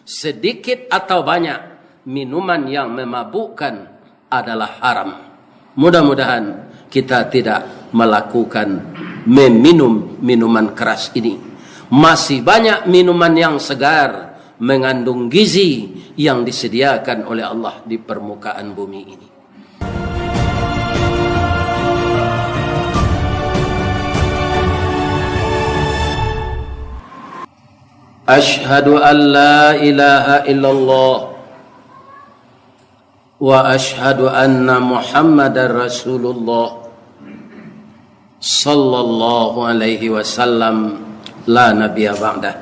sedikit atau banyak, minuman yang memabukkan adalah haram. Mudah-mudahan kita tidak melakukan meminum minuman keras ini. Masih banyak minuman yang segar, mengandung gizi yang disediakan oleh Allah di permukaan bumi ini. Ashhadu an la ilaha illallah wa ashhadu anna Muhammadar Rasulullah sallallahu alaihi wasallam la nabiyya ba'dah.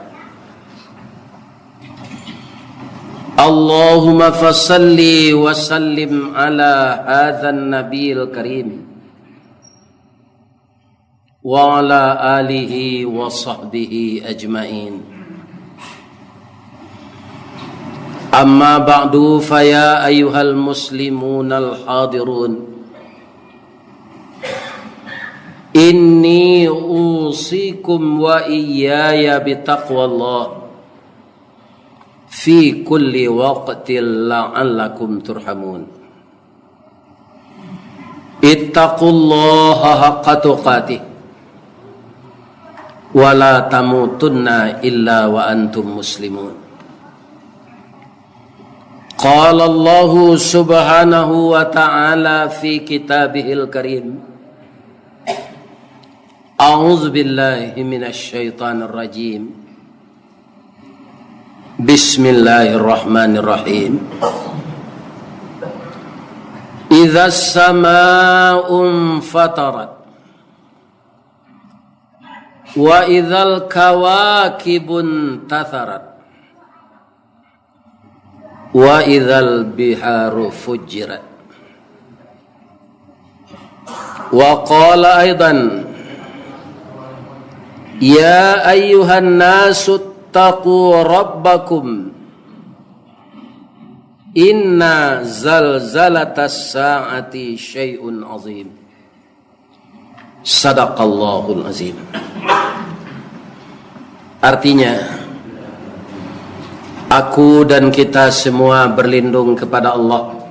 Allahumma fasalli wa sallim ala hadzal nabiyil karim wa ala alihi wa sahbihi ajma'in. Amma ba'du, faya ayyuhal muslimun al-hadirun, inni usikum wa iyaya bitaqwallah fi kulli waqtin la'allakum turhamun. Ittaqullaha haqqa tuqatih wa la tamutunna illa wa antum muslimun. Qala Allah subhanahu wa ta'ala fi kitabihil karim, a'udzu billahi minasy syaithanir rajim. Bismillahirrahmanirrahim. Idzas samaa'u fatarat wa idzal kawakibun tatharat wa idzal biharu fujirat. Wa qala aidan, ya ayyuhan nasu taqu rabbakum inna zalzalatas sa'ati syai'un azim. Sadaqallahul azim. Artinya, aku dan kita semua berlindung kepada Allah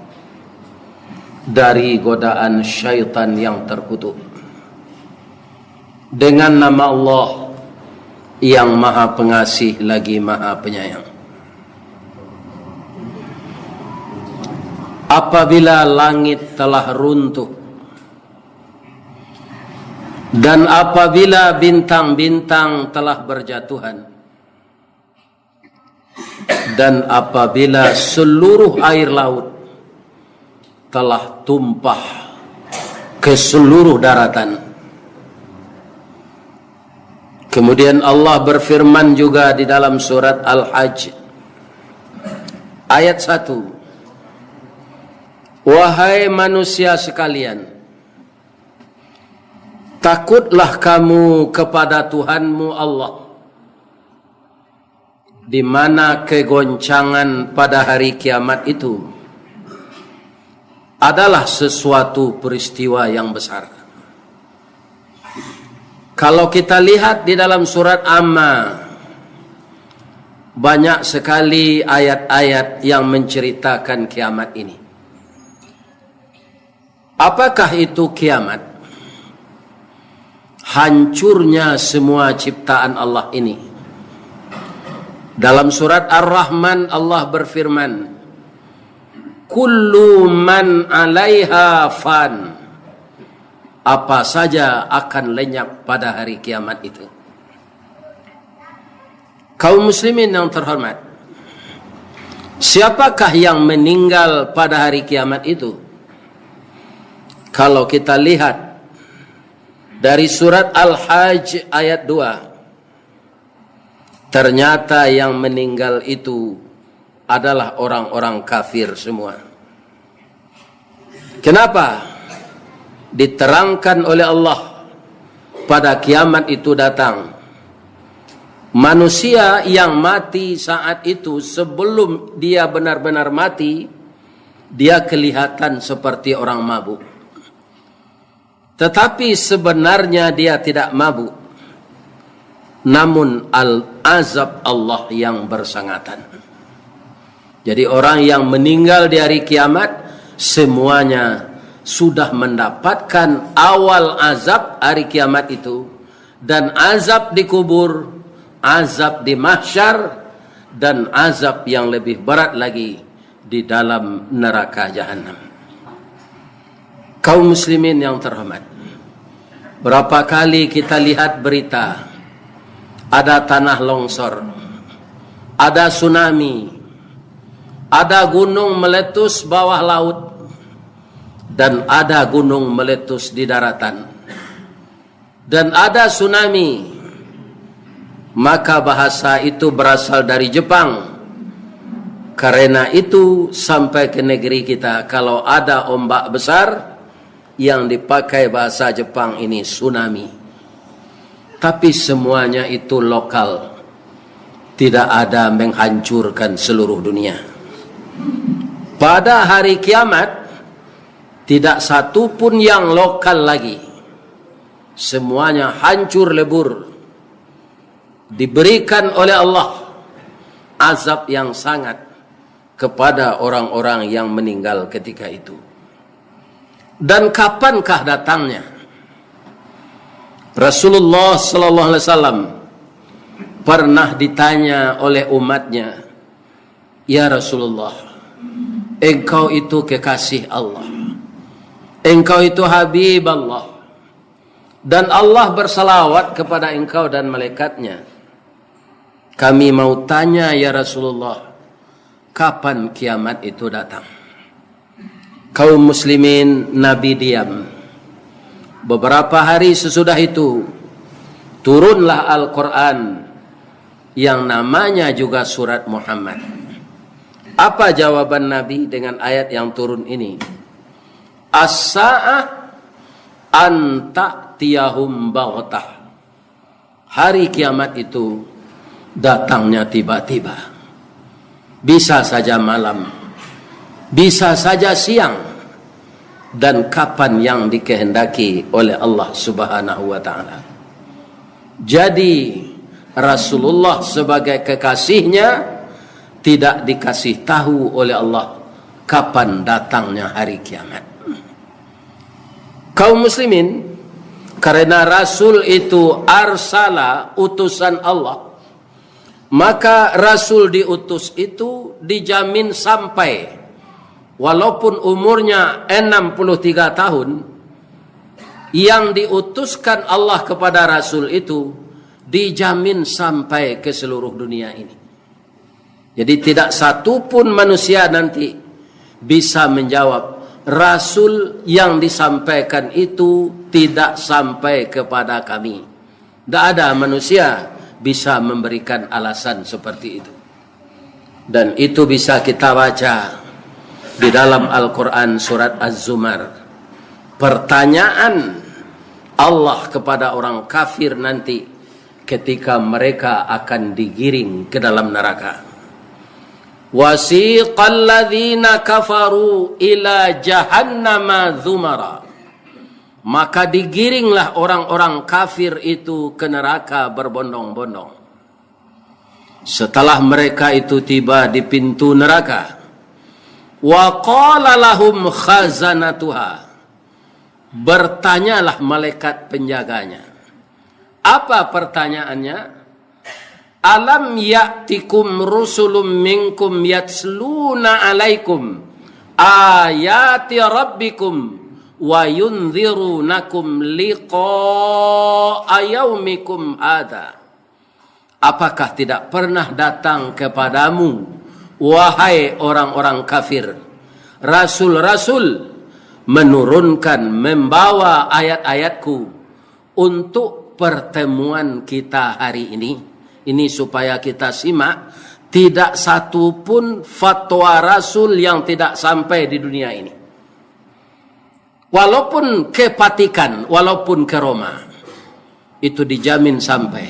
dari godaan syaitan yang terkutuk. Dengan nama Allah yang maha pengasih lagi maha penyayang. Apabila langit telah runtuh dan apabila bintang-bintang telah berjatuhan, dan apabila seluruh air laut telah tumpah ke seluruh daratan. Kemudian Allah berfirman juga di dalam surat Al-Hajj ayat 1. Wahai manusia sekalian, takutlah kamu kepada Tuhanmu Allah, di mana kegoncangan pada hari kiamat itu adalah sesuatu peristiwa yang besar. Kalau kita lihat di dalam surat Amma, banyak sekali ayat-ayat yang menceritakan kiamat ini. Apakah itu kiamat? Hancurnya semua ciptaan Allah ini. Dalam surat Ar-Rahman Allah berfirman, kullu man 'alaiha fan. Apa saja akan lenyap pada hari kiamat itu. Kaum muslimin yang terhormat, siapakah yang meninggal pada hari kiamat itu? Kalau kita lihat dari surat Al-Hajj ayat 2, ternyata yang meninggal itu adalah orang-orang kafir semua. Kenapa? Diterangkan oleh Allah pada kiamat itu datang, manusia yang mati saat itu sebelum dia benar-benar mati, dia kelihatan seperti orang mabuk. Tetapi sebenarnya dia tidak mabuk. Namun azab Allah yang bersangatan. Jadi orang yang meninggal di hari kiamat semuanya sudah mendapatkan awal azab hari kiamat itu, dan azab di kubur, azab di mahsyar, dan azab yang lebih berat lagi di dalam neraka jahanam. Kaum muslimin yang terhormat, berapa kali kita lihat berita ada tanah longsor, ada tsunami, ada gunung meletus bawah laut, dan ada gunung meletus di daratan, dan ada tsunami. Maka bahasa itu berasal dari Jepang. Karena itu sampai ke negeri kita, kalau ada ombak besar, yang dipakai bahasa Jepang ini tsunami. Tapi semuanya itu lokal, tidak ada menghancurkan seluruh dunia. Pada hari kiamat tidak satu pun yang lokal lagi, semuanya hancur lebur. Diberikan oleh Allah azab yang sangat kepada orang-orang yang meninggal ketika itu. Dan kapankah datangnya? Rasulullah sallallahu alaihi wasallam pernah ditanya oleh umatnya, "Ya Rasulullah, engkau itu kekasih Allah, engkau itu Habib Allah, dan Allah bersalawat kepada engkau dan malaikatnya. Kami mau tanya ya Rasulullah, kapan kiamat itu datang?" Kaum muslimin, Nabi diam. Beberapa hari sesudah itu turunlah Al-Quran yang namanya juga surat Muhammad. Apa jawaban Nabi dengan ayat yang turun ini? As-sa'ah an ta'tiyahum baghtah. Hari kiamat itu datangnya tiba-tiba. Bisa saja malam, bisa saja siang, dan kapan yang dikehendaki oleh Allah Subhanahu wa taala. Jadi Rasulullah sebagai kekasihnya tidak dikasih tahu oleh Allah kapan datangnya hari kiamat. Kaum muslimin, karena Rasul itu arsala, utusan Allah, maka Rasul diutus itu dijamin sampai, walaupun umurnya 63 tahun, yang diutuskan Allah kepada Rasul itu dijamin sampai ke seluruh dunia ini. Jadi tidak satu pun manusia nanti bisa menjawab Rasul yang disampaikan itu tidak sampai kepada kami. Tidak ada manusia bisa memberikan alasan seperti itu. Dan itu bisa kita baca di dalam Al-Quran surat Az-Zumar. Pertanyaan Allah kepada orang kafir nanti ketika mereka akan digiring ke dalam neraka. Wasiqal ladzina kafaru ila jahannama dzumara. Maka digiringlah orang-orang kafir itu ke neraka berbondong-bondong. Setelah mereka itu tiba di pintu neraka, wa qala lahum khazanatuha, bertanyalah malaikat penjaganya. Apa pertanyaannya? Alam ya'tikum rusulun minkum yatsluna alaikum ayati rabbikum wa yunzirunakum liqa'a yaumikum hadha. Apakah tidak pernah datang kepadamu, wahai orang-orang kafir, rasul-rasul menurunkan, membawa ayat-ayatku untuk pertemuan kita hari ini? Ini supaya kita simak, tidak satu pun fatwa Rasul yang tidak sampai di dunia ini. Walaupun ke Vatikan, walaupun ke Roma, itu dijamin sampai.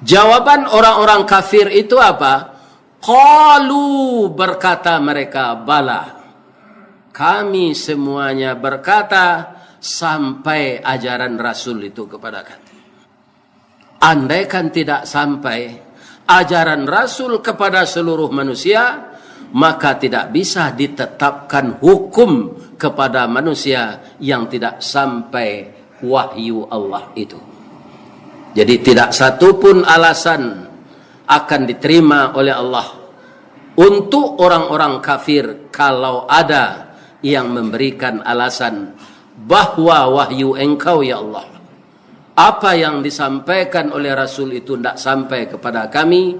Jawaban orang-orang kafir itu apa? Qalu, berkata mereka, bala. Kami semuanya berkata sampai ajaran Rasul itu kepada kami. Andaikan tidak sampai ajaran Rasul kepada seluruh manusia, maka tidak bisa ditetapkan hukum kepada manusia yang tidak sampai wahyu Allah itu. Jadi tidak satu pun alasan akan diterima oleh Allah untuk orang-orang kafir kalau ada yang memberikan alasan bahwa wahyu engkau ya Allah, apa yang disampaikan oleh Rasul itu tidak sampai kepada kami,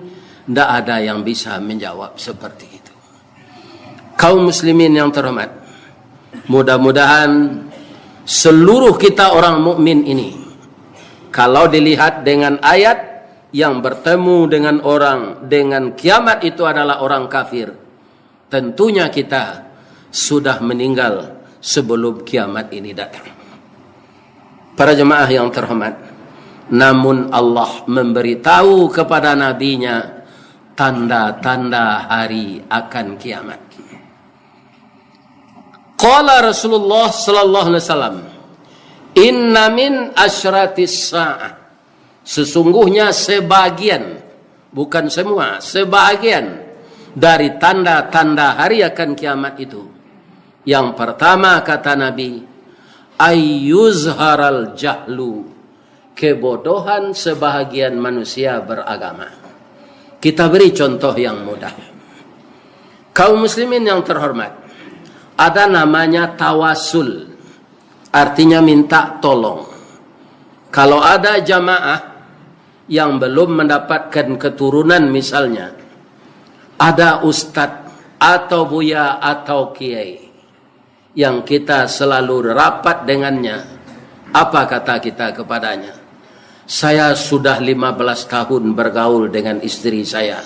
tidak ada yang bisa menjawab seperti itu. Kaum muslimin yang terhormat, mudah-mudahan seluruh kita orang mukmin ini, kalau dilihat dengan ayat yang bertemu dengan orang dengan kiamat itu adalah orang kafir, tentunya kita sudah meninggal sebelum kiamat ini datang. Para jemaah yang terhormat, namun Allah memberitahu kepada nabinya tanda-tanda hari akan kiamat. Qala Rasulullah sallallahu alaihi wasallam, inna min asyratis sa'ah, sesungguhnya sebagian, bukan semua, sebagian dari tanda-tanda hari akan kiamat itu. Yang pertama kata Nabi, ayyuzharal jahlu, kebodohan sebahagian manusia beragama. Kita beri contoh yang mudah. Kaum muslimin yang terhormat, ada namanya tawasul, artinya minta tolong. Kalau ada jamaah yang belum mendapatkan keturunan misalnya, ada ustadz atau buya atau kiai yang kita selalu rapat dengannya, apa kata kita kepadanya? Saya sudah 15 tahun bergaul dengan istri saya,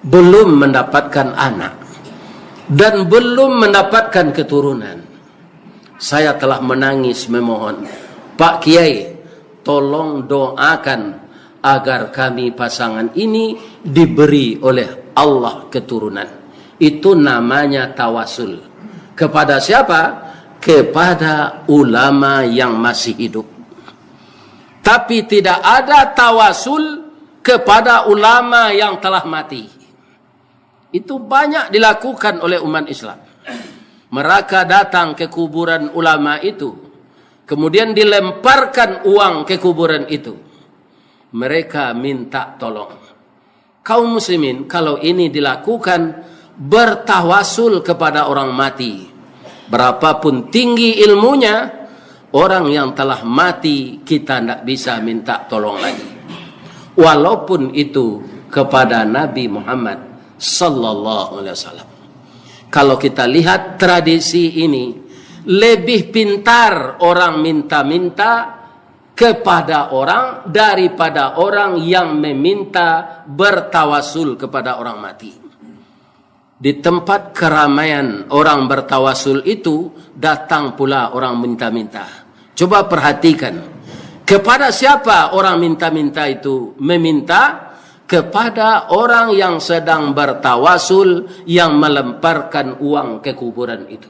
belum mendapatkan anak dan belum mendapatkan keturunan. Saya telah menangis memohon, Pak Kiai, tolong doakan agar kami pasangan ini diberi oleh Allah keturunan. Itu namanya tawasul. Kepada siapa? Kepada ulama yang masih hidup. Tapi tidak ada tawasul kepada ulama yang telah mati. Itu banyak dilakukan oleh umat Islam. Mereka datang ke kuburan ulama itu, kemudian dilemparkan uang ke kuburan itu. Mereka minta tolong. Kaum muslimin, kalau ini dilakukan bertawasul kepada orang mati, berapapun tinggi ilmunya, orang yang telah mati kita tidak bisa minta tolong lagi. Walaupun itu kepada Nabi Muhammad sallallahu alaihi wasallam. Kalau kita lihat tradisi ini, lebih pintar orang minta-minta kepada orang daripada orang yang meminta bertawasul kepada orang mati. Di tempat keramaian orang bertawasul itu, datang pula orang minta-minta. Coba perhatikan, kepada siapa orang minta-minta itu meminta? Kepada orang yang sedang bertawasul, yang melemparkan uang ke kuburan itu.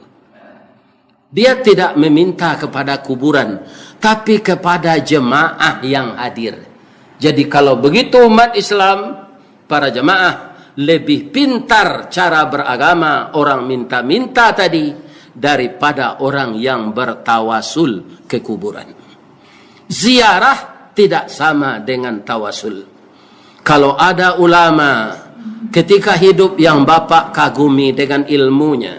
Dia tidak meminta kepada kuburan, tapi kepada jemaah yang hadir. Jadi kalau begitu umat Islam, para jemaah, lebih pintar cara beragama orang minta-minta tadi daripada orang yang bertawasul ke kuburan. Ziarah tidak sama dengan tawasul. Kalau ada ulama ketika hidup yang Bapak kagumi dengan ilmunya,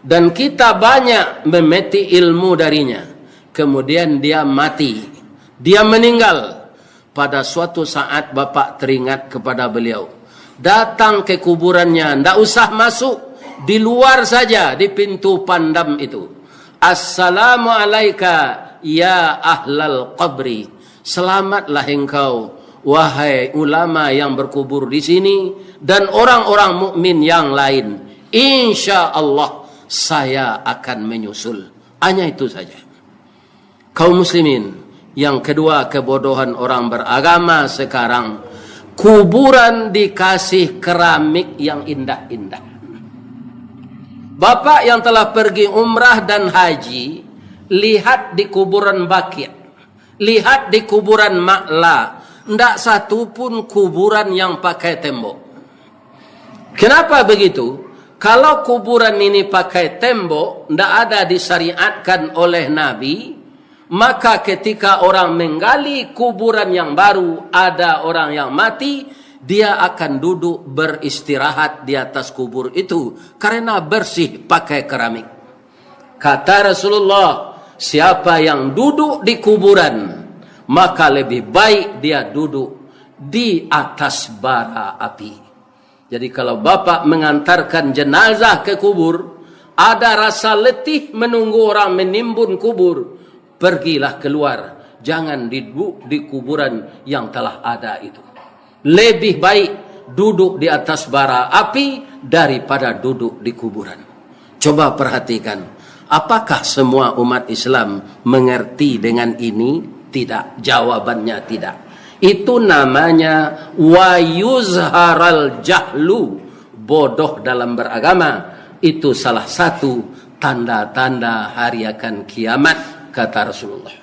dan kita banyak memeti ilmu darinya, kemudian dia mati, dia meninggal, pada suatu saat Bapak teringat kepada beliau, datang ke kuburannya, tidak usah masuk, di luar saja, di pintu pandam itu. Assalamualaikum ya ahlal qabri, selamatlah engkau wahai ulama yang berkubur di sini dan orang-orang mukmin yang lain. Insya Allah saya akan menyusul. Hanya itu saja. Kaum muslimin, yang kedua kebodohan orang beragama sekarang, kuburan dikasih keramik yang indah-indah. Bapak yang telah pergi umrah dan haji, lihat di kuburan Baqi', lihat di kuburan Ma'la, tidak satu pun kuburan yang pakai tembok. Kenapa begitu? Kalau kuburan ini pakai tembok, tidak ada disyariatkan oleh Nabi, maka ketika orang menggali kuburan yang baru, ada orang yang mati, dia akan duduk beristirahat di atas kubur itu karena bersih pakai keramik. Kata Rasulullah, siapa yang duduk di kuburan, maka lebih baik dia duduk di atas bara api. Jadi kalau bapak mengantarkan jenazah ke kubur, ada rasa letih menunggu orang menimbun kubur, pergilah keluar. Jangan duduk di kuburan yang telah ada itu. Lebih baik duduk di atas bara api daripada duduk di kuburan. Coba perhatikan, apakah semua umat Islam mengerti dengan ini? Tidak. Jawabannya tidak. Itu namanya wa yuzharal jahlu, bodoh dalam beragama. Itu salah satu tanda-tanda hari akan kiamat, kata Rasulullah.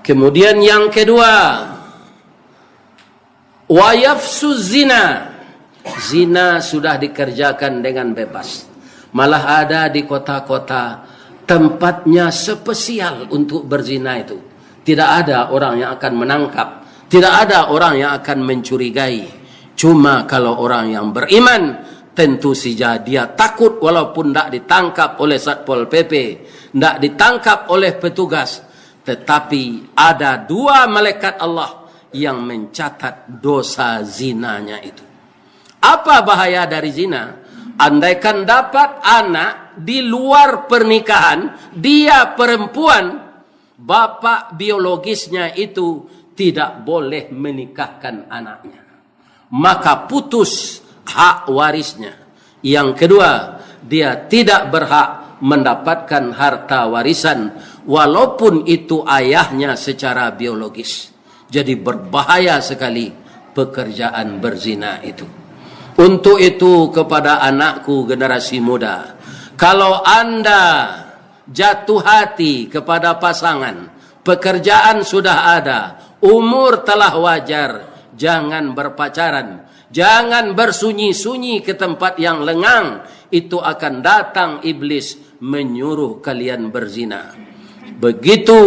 Kemudian yang kedua, wa yafsu zina. Zina sudah dikerjakan dengan bebas. Malah ada di kota-kota tempatnya spesial untuk berzina itu. Tidak ada orang yang akan menangkap. Tidak ada orang yang akan mencurigai. Cuma kalau orang yang beriman, tentu saja dia takut walaupun tidak ditangkap oleh Satpol PP, tidak ditangkap oleh petugas. Tetapi ada dua malaikat Allah yang mencatat dosa zinanya itu. Apa bahaya dari zina? Andaikan dapat anak di luar pernikahan, dia perempuan, bapak biologisnya itu tidak boleh menikahkan anaknya, maka putus hak warisnya. Yang kedua, dia tidak berhak mendapatkan harta warisan walaupun itu ayahnya secara biologis. Jadi berbahaya sekali pekerjaan berzina itu. Untuk itu kepada anakku generasi muda, kalau Anda jatuh hati kepada pasangan, pekerjaan sudah ada, umur telah wajar, jangan berpacaran, jangan bersunyi-sunyi ke tempat yang lengang. Itu akan datang iblis menyuruh kalian berzina. Begitu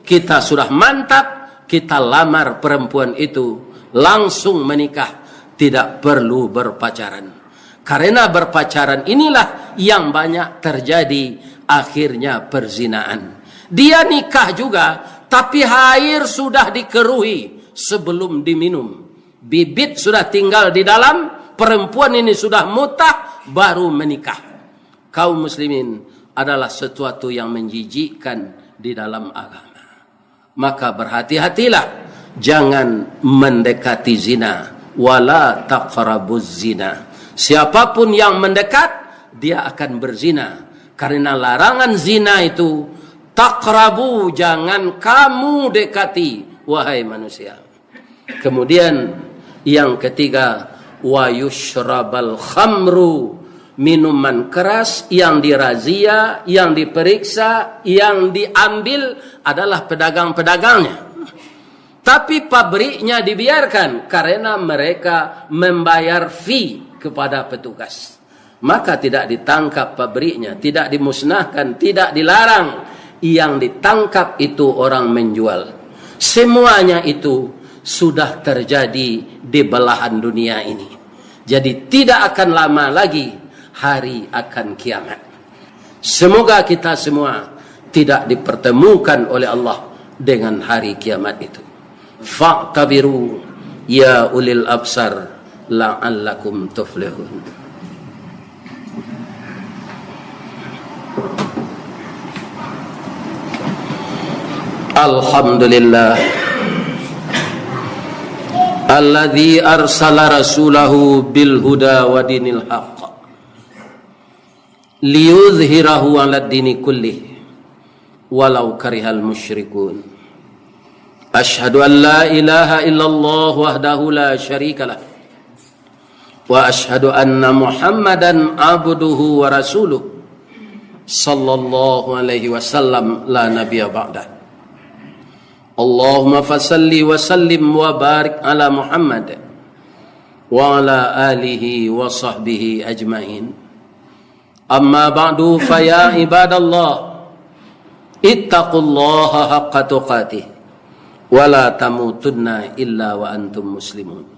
kita sudah mantap, kita lamar perempuan itu, langsung menikah, tidak perlu berpacaran. Karena berpacaran inilah yang banyak terjadi akhirnya perzinaan. Dia nikah juga, tapi air sudah dikeruhi sebelum diminum. Bibit sudah tinggal di dalam, perempuan ini sudah mutah, baru menikah. Kaum muslimin, adalah sesuatu yang menjijikkan di dalam agama. Maka berhati-hatilah, jangan mendekati zina. Wala taqrabuz zina. Siapapun yang mendekat, dia akan berzina. Karena larangan zina itu, taqrabu, jangan kamu dekati, wahai manusia. Kemudian yang ketiga, wa yushrabal khamru, minuman keras yang dirazia, yang diperiksa, yang diambil adalah pedagang-pedagangnya. Tapi pabriknya dibiarkan karena mereka membayar fee kepada petugas. Maka tidak ditangkap pabriknya, tidak dimusnahkan, tidak dilarang. Yang ditangkap itu orang menjual. Semuanya itu sudah terjadi di belahan dunia ini. Jadi tidak akan lama lagi hari akan kiamat. Semoga kita semua tidak dipertemukan oleh Allah dengan hari kiamat itu. Fa'tabiru ya ulil absar la'allakum tuflihun. Alhamdulillah alladzi arsala rasulahu bil huda wa dinil haqq liyuzhirahu 'alad dini kullih walau karihal musyrikun. Asyhadu an la ilaha illallah wahdahu la syarikalah wa asyhadu anna Muhammadan abduhu wa rasuluh sallallahu alaihi wasallam la nabiyya ba'dah. Allahumma fasalli wa sallim wa barik ala Muhammad wa ala alihi wa sahbihi ajma'in. Amma ba'du faya ibadallah ittaqullaha haqqa tuqatih wa la tamutunna illa wa antum muslimun.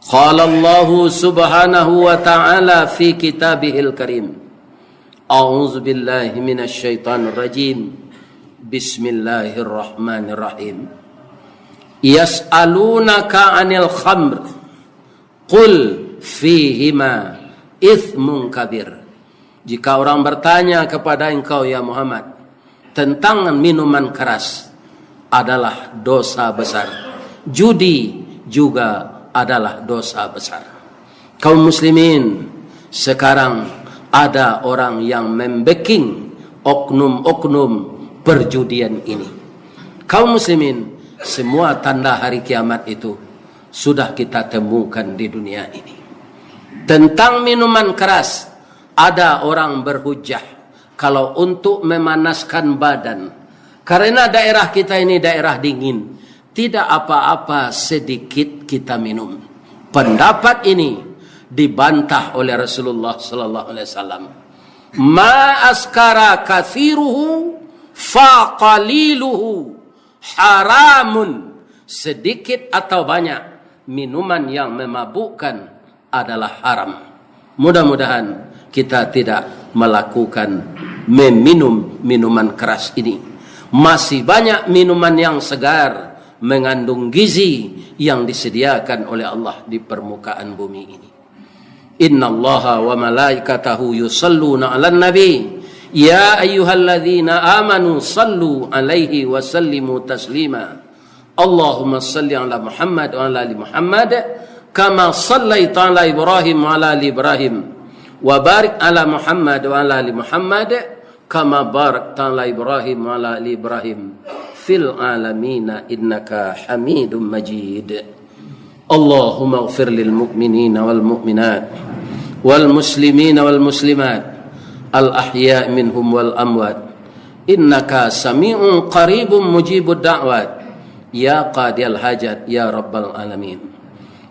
Qala Allah subhanahu wa ta'ala fi kitabihil karim. A'udzu billahi minasy syaithanir rajim. Bismillahirrahmanirrahim. Yas'alunaka 'anil khamr qul fihima ithmun kabir. Jika orang bertanya kepada engkau ya Muhammad tentang minuman keras, adalah dosa besar. Judi juga adalah dosa besar. Kaum muslimin, sekarang ada orang yang membacking oknum-oknum perjudian ini. Kaum muslimin, semua tanda hari kiamat itu sudah kita temukan di dunia ini. Tentang minuman keras, ada orang berhujjah kalau untuk memanaskan badan. Karena daerah kita ini daerah dingin, tidak apa-apa sedikit kita minum. Pendapat ini dibantah oleh Rasulullah sallallahu alaihi wasallam. Ma askara kathiruhu fa qaliluhu haramun. Sedikit atau banyak minuman yang memabukkan adalah haram. Mudah-mudahan kita tidak melakukan meminum minuman keras ini. Masih banyak minuman yang segar, mengandung gizi yang disediakan oleh Allah di permukaan bumi ini. Innallaha wa malaikatahu yusalluna 'alan nabi ya ayyuhalladzina amanu sallu 'alaihi wa sallimu taslima. Allahumma salli 'ala Muhammad wa 'ala ali Muhammad kama sallaita 'ala Ibrahim wa 'ala ali Ibrahim wa barik 'ala Muhammad wa 'ala ali Muhammad kama barakta 'ala Ibrahim wa 'ala ali Ibrahim fil alamin innaka Hamidum Majid. Allahumma ighfir lil mu'minina wal mu'minat wal muslimina wal muslimat al ahya' minhum wal amwat innaka sami'un qaribun mujibud da'wat ya qadiyal hajat ya rabbal alamin.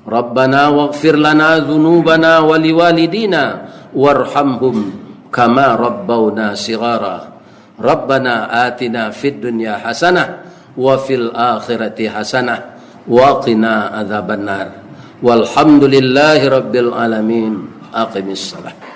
Rabbana waghfir lana dhunubana wa liwalidina warhamhum kama rabbawna sighara. Rabbana atina fid dunya hasanah wa fil akhirati hasanah wa qina adzabannar. Walhamdulillahi rabbil alamin. Aqimis salat.